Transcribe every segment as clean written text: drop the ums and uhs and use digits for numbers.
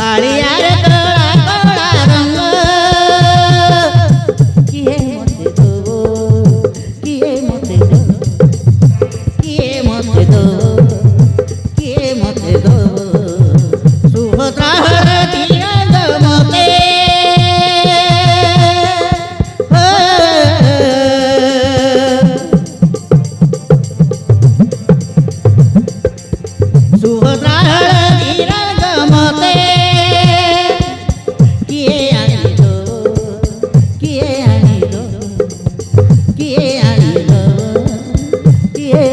कालियार कला कला रंग किए मते दो किए मते दो किए मते दो किए मते दो सुभद्रा तिरंग मते सुभद्रा तिरंग मते किए आनिलो किए आनिलो किए आनिलो किए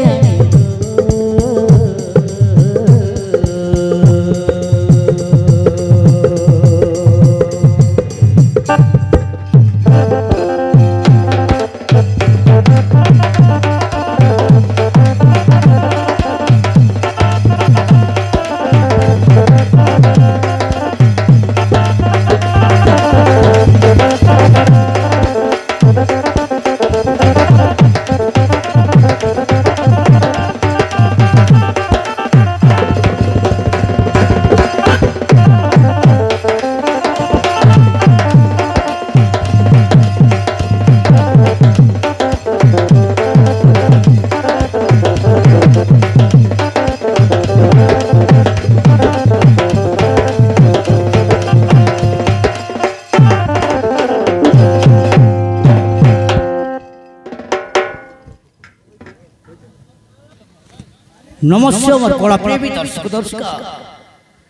नमस्ते मोर कला प्रेमी दर्शक दर्शक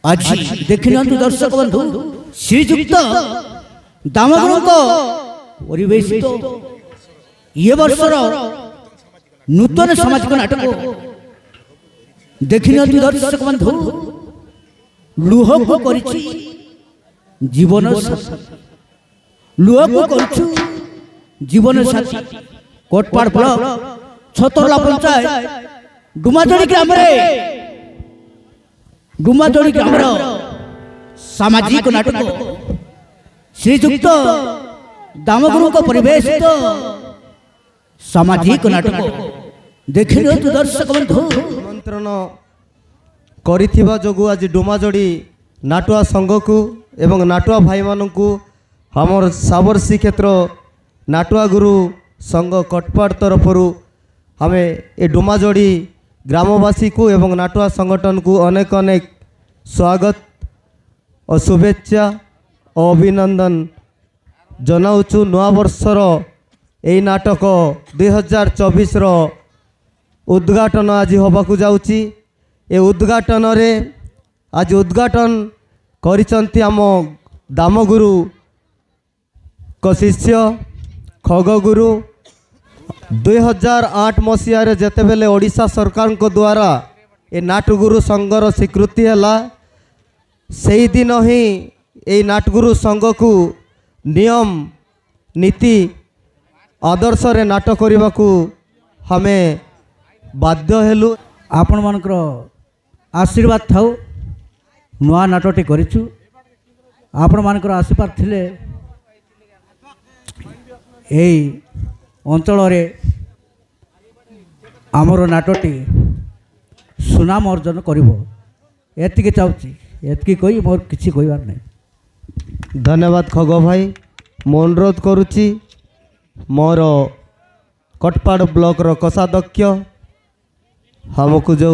आज देखि नियंतु दर्शक बंधु श्रीजुक्त दामगुरु को परिवेशित ये वर्षर नूतन सामाजिक नाटक देखि नियंतु दर्शक बंधु लुह को करिछि जीवन साथी लुह को करिछु जीवन साथी कोटपाड़ ब्लॉक छतरला पंचायत डुमाजोड़ी ग्राम सामाजिक नाटक श्रीजुक्त दामगुरु को परिवेशित सामाजिक नाटक देखिए तो दर्शक बंधु निमंत्रण करिथिबा जोगु आज डुमाजोड़ी नाटुआ संघ को एवं नाटुआ भाई मानू हमर साबरसी क्षेत्र नाटुआ गुरु संघ कटपाड़ तरफरु हमें ए डुमाजोड़ी ग्रामवासी को एवं नाटुआ संगठन को अनेक अनेक स्वागत और शुभेच्छा और अभिनंदन जनाऊँ नवा वर्षर यही नाटक 2024 उद्घाटन आज होबाकू जाउची। ए उद्घाटन रे आज उद्घाटन करिसंती आम दामगुरु को शिष्य खगगुरु 2008 मसीह जेतेबेले ओडिशा सरकार को द्वारा ए नाटगुरु संघर स्वीकृति है से दिन ही ए नाटगुरु संघ को नियम नीति आदर्श रे नाट करने को हमें बाध्य हेलु। आपण मानकर आशीर्वाद थाउ नुआ नाटटी करिछु आपण मानकर आशीर्वाद थिले एई अंचल आमर नाटटी सुनाम अर्जन करिवो एतिके चाहूची एतिके कही मोर किछि कहबार नहीं। धन्यवाद खग भाई मो अनुरोध करुच्ची मोर कटपाड़ ब्लॉक रो कोषाध्यक्ष हमको जो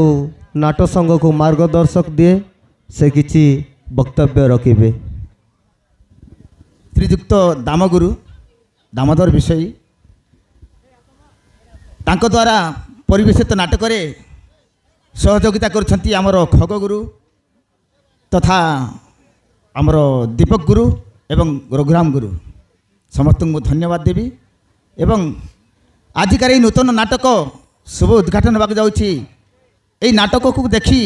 नाट संघ को मार्गदर्शक दिए से किछि वक्तव्य रखिबे। श्रीजुक्त दामगुरु दामोदर विषयी तांको द्वारा परिवेशित नाटक सहयोगिता करछंती आमर खगगुरु तथा आमर दीपक गुरु एवं रघुराम गुरु समस्त को धन्यवाद देवी एवं आजिकार ये नूतन नाटक शुभ उद्घाटन होगा जाउछि। एई नाटक को देखी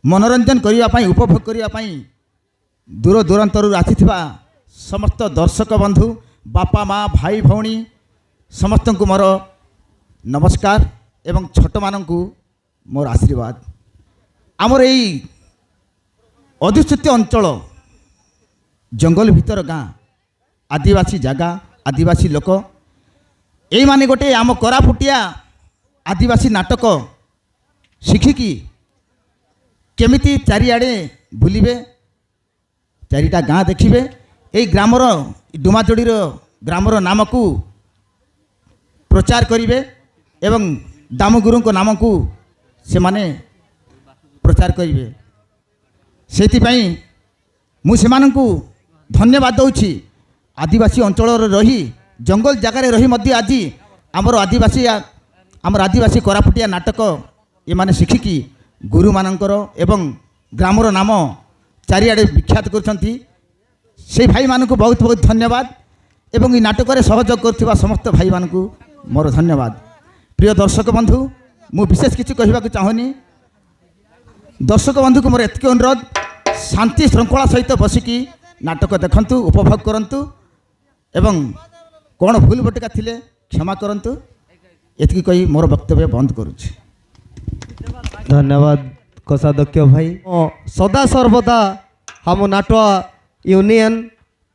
मनोरंजन करने उपभोग करने दूर दूरांतर आसिथिबा समस्त दर्शक बंधु बापा माँ भाई भौणी समस्त को मोर नमस्कार एवं छोट मानू मोर आशीर्वाद। आमर यही अधिसूचित अंचल जंगल भीतर गाँ आदिवासी जगह आदिवासी लोक यही माने गोटे आम कोरापुटिया आदिवासी नाटक शिखिकी केमिति चारिआडे बुलिबे ଚାରିଟା ଗାଁ ଦେଖିବେ। ଏଇ ଗ୍ରାମର ଡୁମାଚୋଡ଼ିର ଗ୍ରାମର ନାମକୁ ପ୍ରଚାର କରିବେ ଏବଂ ଦାମଗୁରୁଙ୍କ ନାମକୁ ସେମାନେ ପ୍ରଚାର କରିବେ। ସେଥିପାଇଁ ମୁଁ ସେମାନଙ୍କୁ ଧନ୍ୟବାଦ ଦେଉଛି। ଆଦିବାସୀ ଅଞ୍ଚଳରେ ରହି ଜଙ୍ଗଲ ଜାଗାରେ ରହି ମଧ୍ୟ ଆଜି ଆମର ଆଦିବାସୀ କୋରାପୁଟିଆ ନାଟକ ଏମାନେ ଶିଖିକି ଗୁରୁମାନଙ୍କର ଏବଂ ଗ୍ରାମର ନାମ ଚାରିଆଡ଼େ ବିଖ୍ୟାତ କରୁଛନ୍ତି। ସେଇ ଭାଇମାନଙ୍କୁ ବହୁତ ବହୁତ ଧନ୍ୟବାଦ ଏବଂ এই ନାଟକରେ ସହଯୋଗ କରୁଥିବା ସମସ୍ତ ଭାଇମାନଙ୍କୁ ମୋର ଧନ୍ୟବାଦ। ପ୍ରିୟ ଦର୍ଶକ ବନ୍ଧୁ, ମୁଁ ବିଶେଷ କିଛି କହିବାକୁ ଚାହୁଁନି। ଦର୍ଶକ ବନ୍ଧୁକୁ ମୋର ଏତିକି ଅନୁରୋଧ, ଶାନ୍ତି ଶୃଙ୍ଖଳା ସହିତ ବସିକି ନାଟକ ଦେଖନ୍ତୁ, ଉପଭୋଗ କରନ୍ତୁ ଏବଂ କ'ଣ ଭୁଲ ଭଟିକା ଥିଲେ କ୍ଷମା କରନ୍ତୁ। ଏତିକି କହି ମୋର ବକ୍ତବ୍ୟ ବନ୍ଦ କରୁଛି। ଧନ୍ୟବାଦ କୋଷାଧ୍ୟକ୍ଷ ଭାଇ। ସଦା ସର୍ବଦା ଆମ ନାଟୁଆ ୟୁନିୟନ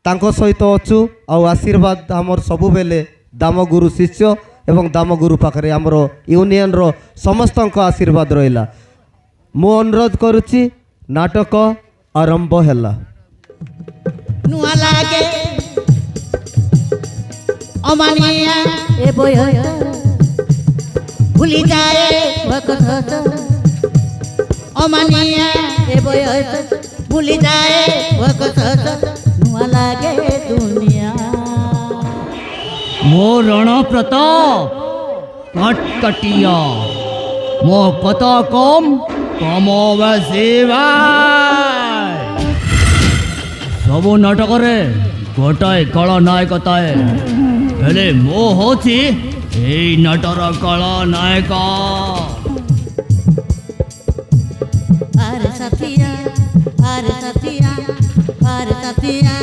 ତାଙ୍କ ସହିତ ଅଛୁ ଆଉ ଆଶୀର୍ବାଦ ଆମର ସବୁବେଳେ ଦାମଗୁରୁ ଶିଷ୍ୟ ଏବଂ ଦାମଗୁରୁ ପାଖରେ ଆମର ୟୁନିୟନର ସମସ୍ତଙ୍କ ଆଶୀର୍ବାଦ ରହିଲା। ମୁଁ ଅନୁରୋଧ କରୁଛି ନାଟକ ଆରମ୍ଭ ହେଲା। ନୂଆ ଲାଗେ ଅମାନିଆ ଏ ବୟ ଭୁଲି ଯାଏ ଭକତ ଅମାନିଆ ଏ ବୟ ଭୁଲି ଯାଏ ଭକତ ନୂଆ ଲାଗେ ଦୁନିଆ। ମୋ ରଣ ପ୍ରତାପ କଟକଟିଆ, ମୋ କଥା କମ୍ କମ ବେଶୀ ଭାଇ। ସବୁ ନାଟକରେ ଗୋଟାଏ ଖଳନାୟକ ଥାଏ, ହେଲେ ମୁଁ ହେଉଛି ଏଇ ନାଟର ଖଳନାୟକ। ଆରେ ସାଥିଆ ଆରେ ସାଥିଆ ଆରେ ସାଥିଆ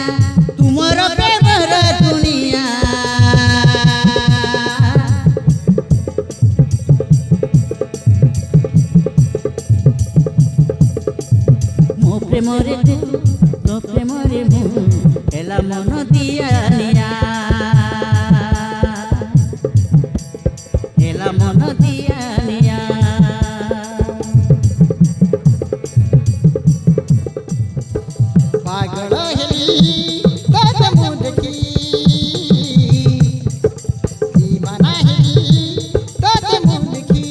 ତୁମର ପ୍ରେମର ଦୁନିଆ। ମୋ ପ୍ରେମରେ ତୁ ତୋ ପ୍ରେମରେ ମୁଁ ହେଲା ମନ ଦିଆ ନିଆ ହେଲା ମନ ଦିଆ ନିଆ। ପାଗଳ ହେଲି ତତେ ମୁଁ ଦେଖି ଦିବାନା ହେଲି ତତେ ମୁଁ ଦେଖି।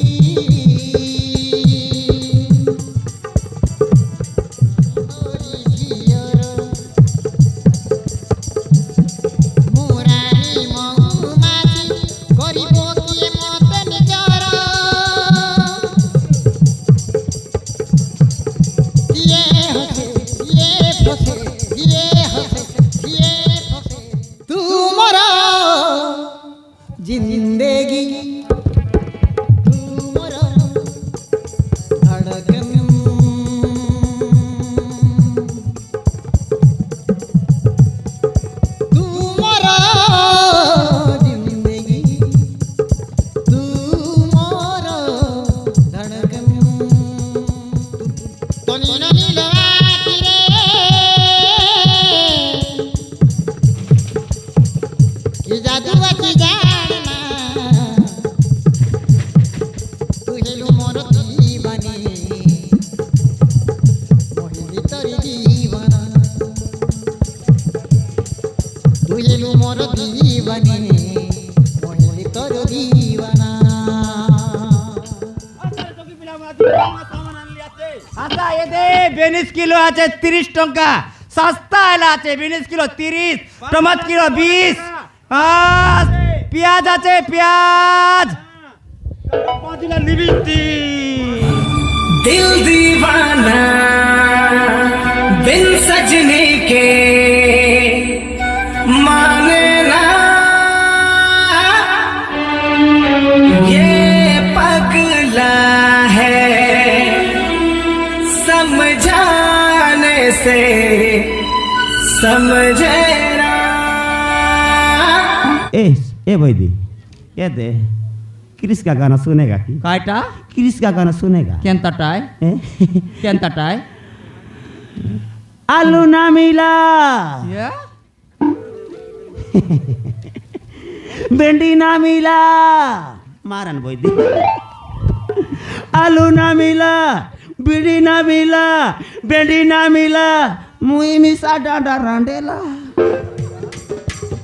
ମୁରାଣୀ ମହୁମାଛି କରିବ କିଏ ମତେ ନିଜର। କିଏ ହସେ କିଏ ଫସେ କିଏ ହସେ କିଏ ଫସେ ତୁମର ଜିନ୍ଦେଗୀ ତୁମର ଧଡ଼କନ। ତୁମର ଜିନ୍ଦେଗୀ ତୁମର ଧଡ଼କନ। ତନି ନୀଳ ଆଖିରେ କି ଜାଦୁ ଅଛି ଜାଣନା। ତୁ ହେଲୁ ମୋର ଦିବାନୀ ମୋହି ତୋରି ଦିବାନା। ତୁ ହେଲୁ ମୋର ଦିବାନୀ ମୋହି ତୋର ଦିବାନା। আচ্ছা এতে 20 কিলো আছে 30 টাকা, সস্তা এলা আছে 20 কিলো 30, টমাট কিলো 20, পেঁয়াজ আছে পেঁয়াজ 5 কিলো নিবিতি। दिल दीवाना बिन सजने के माने ना, ये पगला है समझाने से समझे ना। ए भाई ये दे क्रिस का गाना सुनेगा कि? কাইটা क्रिस का गाना सुनेगा? কেনতাটায় हैं? কেনতাটায় आलू ना मिला, भिंडी ना मिला, मारन बोई दी। आलू ना मिला, বিড়ি না মিলা বেডি না মিলা মুই মিশা ডাডা রাঁধেলা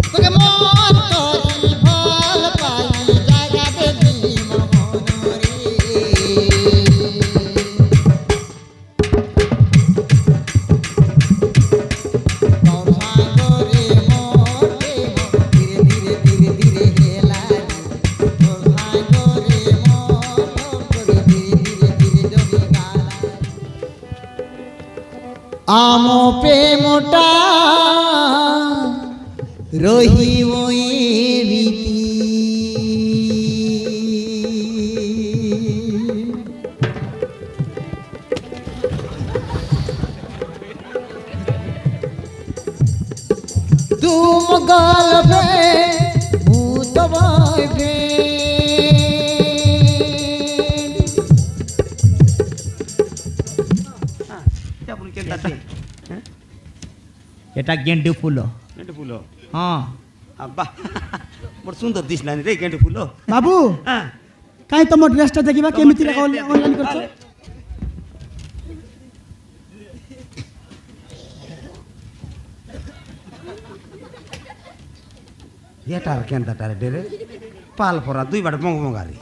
তোকে মন করি ভাল পাই জায়গা দেবি মোহনরে তোর সাগরে মোর ধীরে ধীরে ধীরে ধীরে হেলা তোর সাগরে মোর ধীরে ধীরে ধীরে যদি গালা আম প্রেমটা রহিব রীতি তুম গলবে ভূত বইবে এটা গেন্ডু ফুল গেঁটু ফুল হ্যাঁ আব্বা বড় সুন্দর দিশলানি রে গেঁটু ফুল বাবু হ্যাঁ কাই তোমার ড্রেসটা দেখিবা কেমিতি অনলাইন করছো এটার কেন্দাটার ডেরে পাল পরা দুই বাট মঙ্গারি